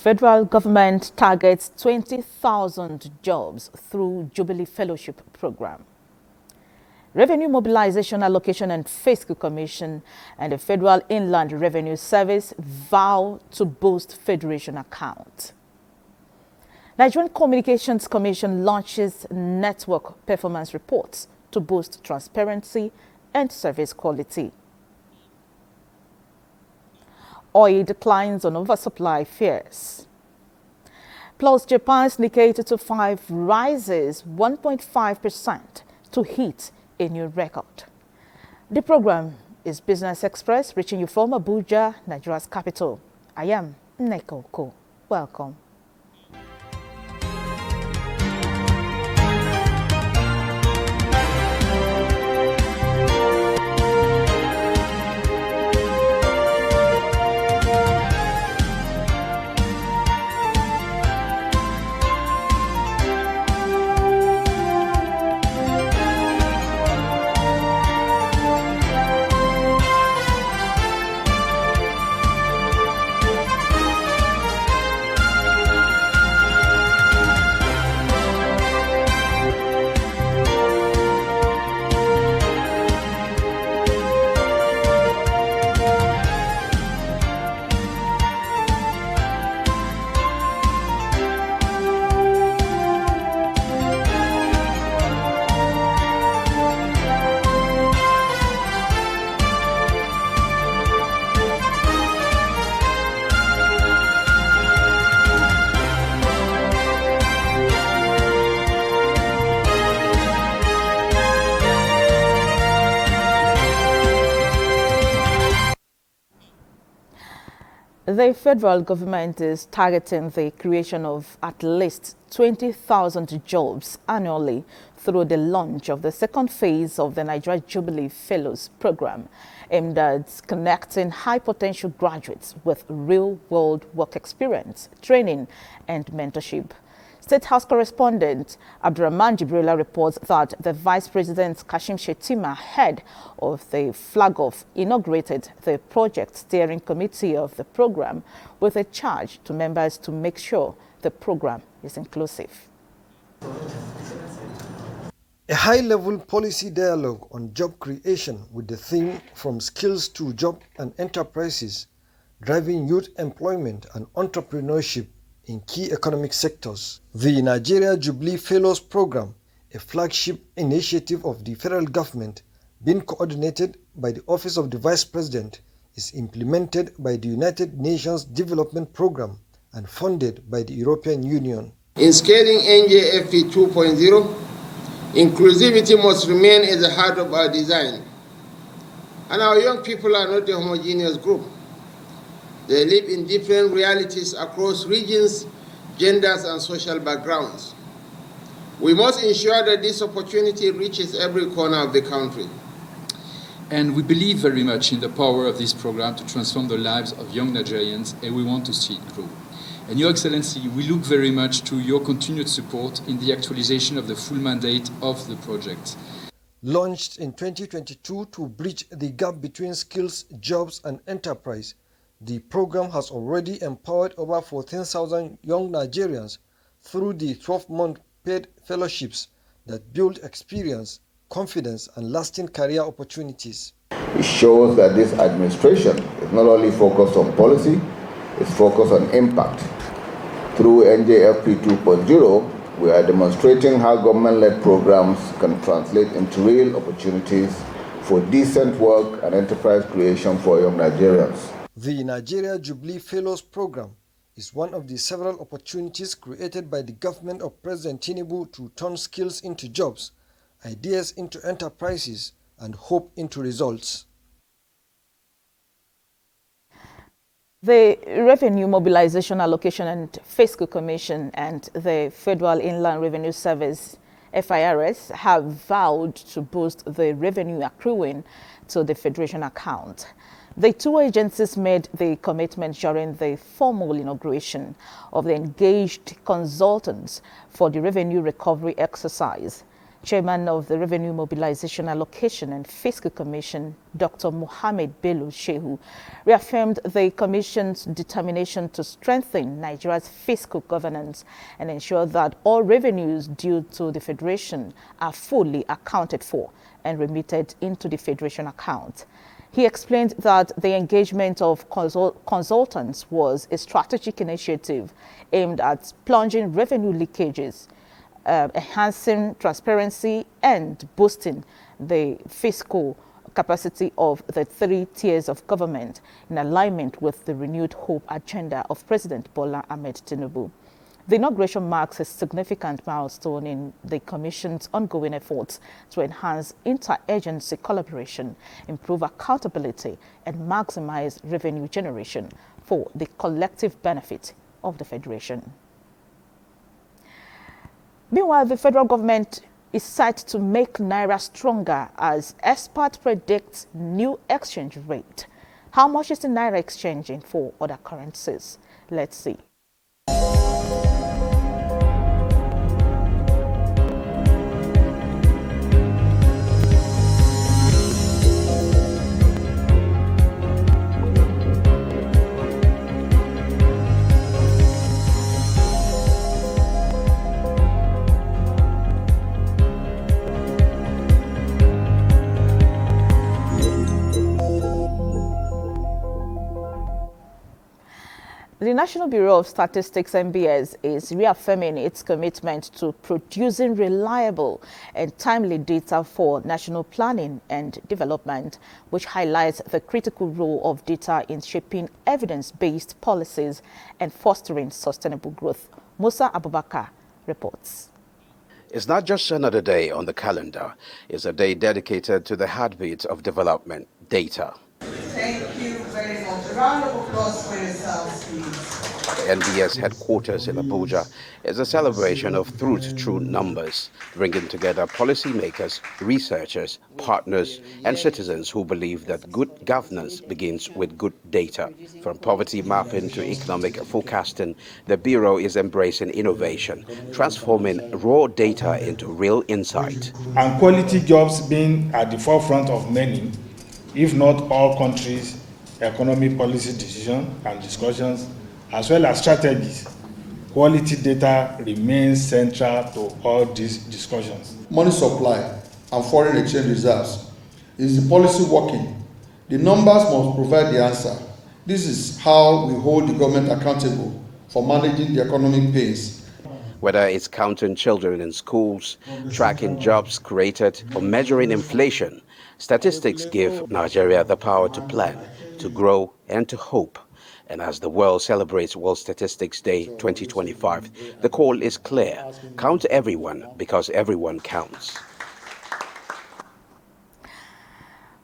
Federal government targets 20,000 jobs through Jubilee Fellowship Program. Revenue Mobilization Allocation and Fiscal Commission and the Federal Inland Revenue Service vow to boost Federation account. Nigerian Communications Commission launches network performance reports to boost transparency and service quality. Oil declines on oversupply fears. Plus, Japan's Nikkei 225 rises 1.5% to hit a new record. The program is Business Express, reaching you from Abuja, Nigeria's capital. I am Nneka Oko. Welcome. The federal government is targeting the creation of at least 20,000 jobs annually through the launch of the second phase of the Nigeria Jubilee Fellows Program, aimed at connecting high-potential graduates with real-world work experience, training, and mentorship. State House correspondent Abdurrahman Jibrila reports that the Vice President Kashim Shettima, head of the flag-off, inaugurated the project steering committee of the program with a charge to members to make sure the program is inclusive. A high-level policy dialogue on job creation with the theme From Skills to Job and Enterprises, driving youth employment and entrepreneurship in key economic sectors. The Nigeria Jubilee Fellows Program, a flagship initiative of the federal government, being coordinated by the Office of the Vice President, is implemented by the United Nations Development Program and funded by the European Union. In scaling NJFP 2.0, inclusivity must remain at the heart of our design. And our young people are not a homogeneous group. They live in different realities across regions, genders, and social backgrounds. We must ensure that this opportunity reaches every corner of the country. And we believe very much in the power of this program to transform the lives of young Nigerians, and we want to see it grow. And Your Excellency, we look very much to your continued support in the actualization of the full mandate of the project. Launched in 2022 to bridge the gap between skills, jobs, and enterprise, the program has already empowered over 14,000 young Nigerians through the 12-month paid fellowships that build experience, confidence, and lasting career opportunities. It shows that this administration is not only focused on policy, it's focused on impact. Through NJFP 2.0, we are demonstrating how government-led programs can translate into real opportunities for decent work and enterprise creation for young Nigerians. The Nigeria Jubilee Fellows Program is one of the several opportunities created by the government of President Tinubu to turn skills into jobs, ideas into enterprises, and hope into results. The Revenue Mobilization Allocation and Fiscal Commission and the Federal Inland Revenue Service, FIRS, have vowed to boost the revenue accruing to the Federation account. The two agencies made the commitment during the formal inauguration of the engaged consultants for the revenue recovery exercise. Chairman of the Revenue Mobilization Allocation and Fiscal Commission, Dr. Mohammed Bello Shehu, reaffirmed the Commission's determination to strengthen Nigeria's fiscal governance and ensure that all revenues due to the Federation are fully accounted for and remitted into the Federation account. He explained that the engagement of consultants was a strategic initiative aimed at plunging revenue leakages, enhancing transparency and boosting the fiscal capacity of the 3 tiers of government in alignment with the renewed hope agenda of President Bola Ahmed Tinubu. The inauguration marks a significant milestone in the Commission's ongoing efforts to enhance interagency collaboration, improve accountability, and maximize revenue generation for the collective benefit of the Federation. Meanwhile, the federal government is set to make Naira stronger as experts predict new exchange rate. How much is the Naira exchanging for other currencies? Let's see. The National Bureau of Statistics (NBS) is reaffirming its commitment to producing reliable and timely data for national planning and development, which highlights the critical role of data in shaping evidence-based policies and fostering sustainable growth. Musa Abubakar reports. It's not just another day on the calendar. It's a day dedicated to the heartbeat of development, data. Thank you very much. A round of applause for yourselves, please. The NBS headquarters in Abuja is a celebration of truth through numbers, bringing together policymakers, researchers, partners, and citizens who believe that good governance begins with good data. From poverty mapping to economic forecasting, the Bureau is embracing innovation, transforming raw data into real insight. And quality jobs being at the forefront of many, if not all countries' economic policy decisions and discussions, as well as strategies, quality data remains central to all these discussions. Money supply and foreign exchange reserves. Is the policy working? The numbers must provide the answer. This is how we hold the government accountable for managing the economic pains. Whether it's counting children in schools, tracking jobs created, or measuring inflation, statistics give Nigeria the power to plan, to grow, and to hope. And as the world celebrates World Statistics Day 2025, the call is clear. Count everyone, because everyone counts.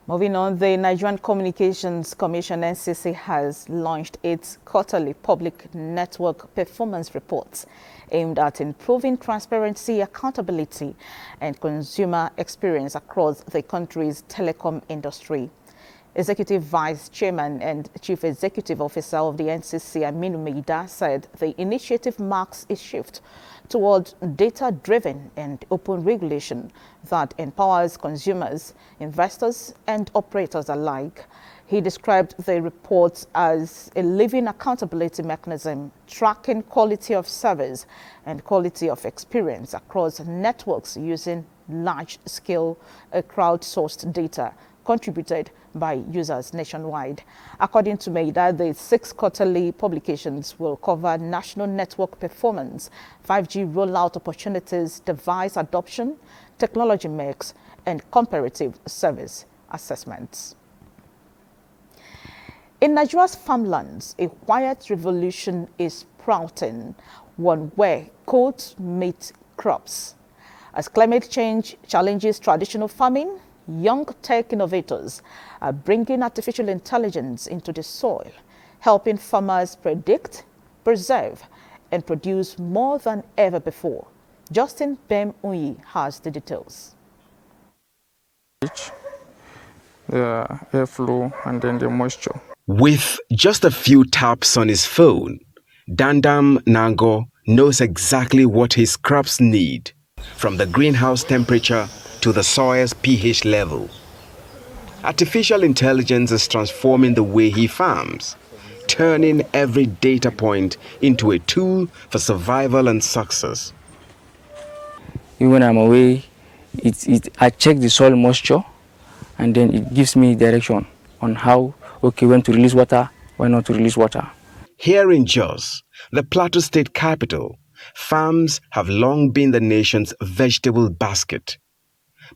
Moving on, the Nigerian Communications Commission (NCC) has launched its quarterly public network performance reports aimed at improving transparency, accountability, and consumer experience across the country's telecom industry. Executive Vice Chairman and Chief Executive Officer of the NCC, Aminu Meida, said the initiative marks a shift toward data-driven and open regulation that empowers consumers, investors, and operators alike. He described the reports as a living accountability mechanism, tracking quality of service and quality of experience across networks using large-scale crowdsourced data contributed by users nationwide. According to Meida, the 6 quarterly publications will cover national network performance, 5G rollout opportunities, device adoption, technology mix, and comparative service assessments. In Nigeria's farmlands, a quiet revolution is sprouting, one where codes meet crops. As climate change challenges traditional farming, young tech innovators are bringing artificial intelligence into the soil, helping farmers predict, preserve, and produce more than ever before. Justin Bem Uyi has the details. The airflow and then the moisture. With just a few taps on his phone, Dandam Nango knows exactly what his crops need. from the greenhouse temperature to the soil's pH level. Artificial intelligence is transforming the way he farms, turning every data point into a tool for survival and success. Even when I'm away, I check the soil moisture, and then it gives me direction on how, okay, when to release water, when not to release water. Here in Jos, the Plateau State capital, farms have long been the nation's vegetable basket.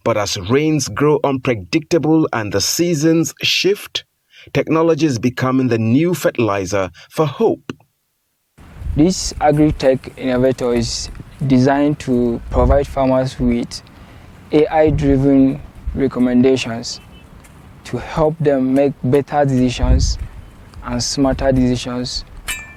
But as rains grow unpredictable and the seasons shift, technology is becoming the new fertilizer for hope. This agri-tech innovator is designed to provide farmers with AI-driven recommendations to help them make better decisions and smarter decisions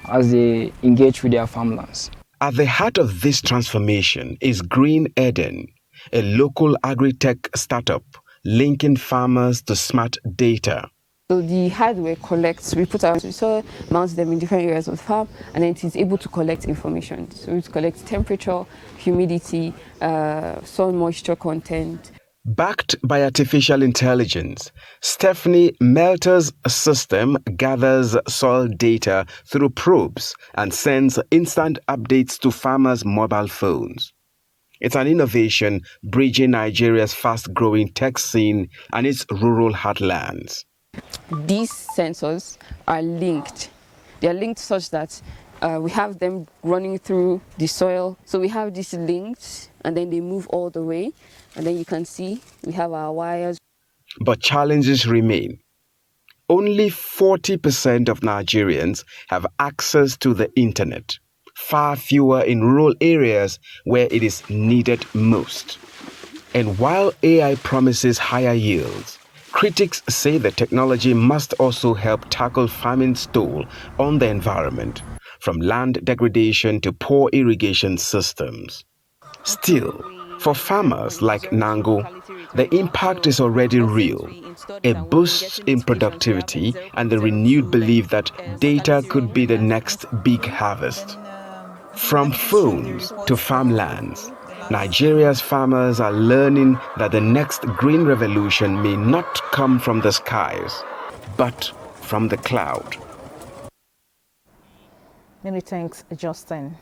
as they engage with their farmlands. At the heart of this transformation is Green Eden, a local agri-tech startup linking farmers to smart data. So the hardware collects, we put our soil, mount them in different areas of the farm, and then it is able to collect information. So it collects temperature, humidity, soil moisture content. Backed by artificial intelligence, Stephanie Melter's system gathers soil data through probes and sends instant updates to farmers' mobile phones. It's an innovation bridging Nigeria's fast-growing tech scene and its rural heartlands. These sensors are linked. They are linked such that we have them running through the soil. So we have this linked, and then they move all the way. And then you can see we have our wires. But challenges remain. Only 40% of Nigerians have access to the internet. Far fewer in rural areas where it is needed most. And while AI promises higher yields, critics say the technology must also help tackle farming's toll on the environment, from land degradation to poor irrigation systems. Still, for farmers like Nango, the impact is already real. A boost in productivity and the renewed belief that data could be the next big harvest. From phones to farmlands, Nigeria's farmers are learning that the next green revolution may not come from the skies, but from the cloud. Many thanks, Justin.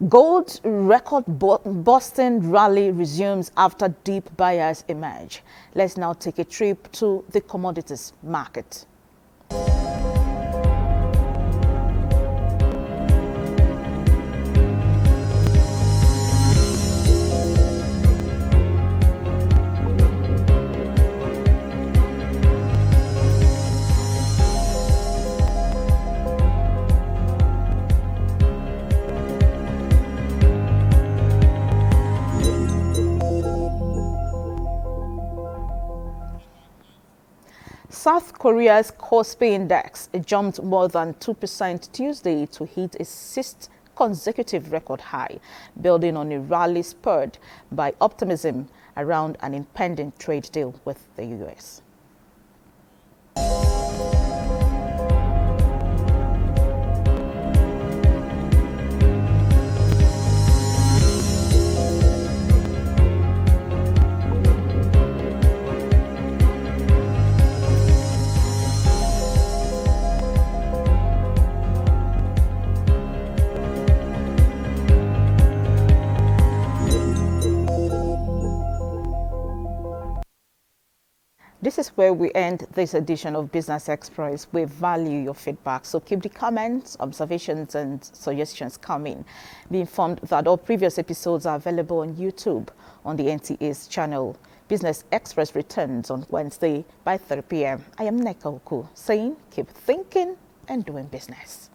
Gold record Boston rally resumes after deep buyers emerge. Let's now take a trip to the commodities market. South Korea's Kospi index jumped more than 2% Tuesday to hit a sixth consecutive record high, building on a rally spurred by optimism around an impending trade deal with the U.S. This is where we end this edition of Business Express. We value your feedback, so keep the comments, observations, and suggestions coming. Be informed that all previous episodes are available on YouTube on the NTA's channel. Business Express returns on Wednesday by 3 p.m. I am Neka Oku saying keep thinking and doing business.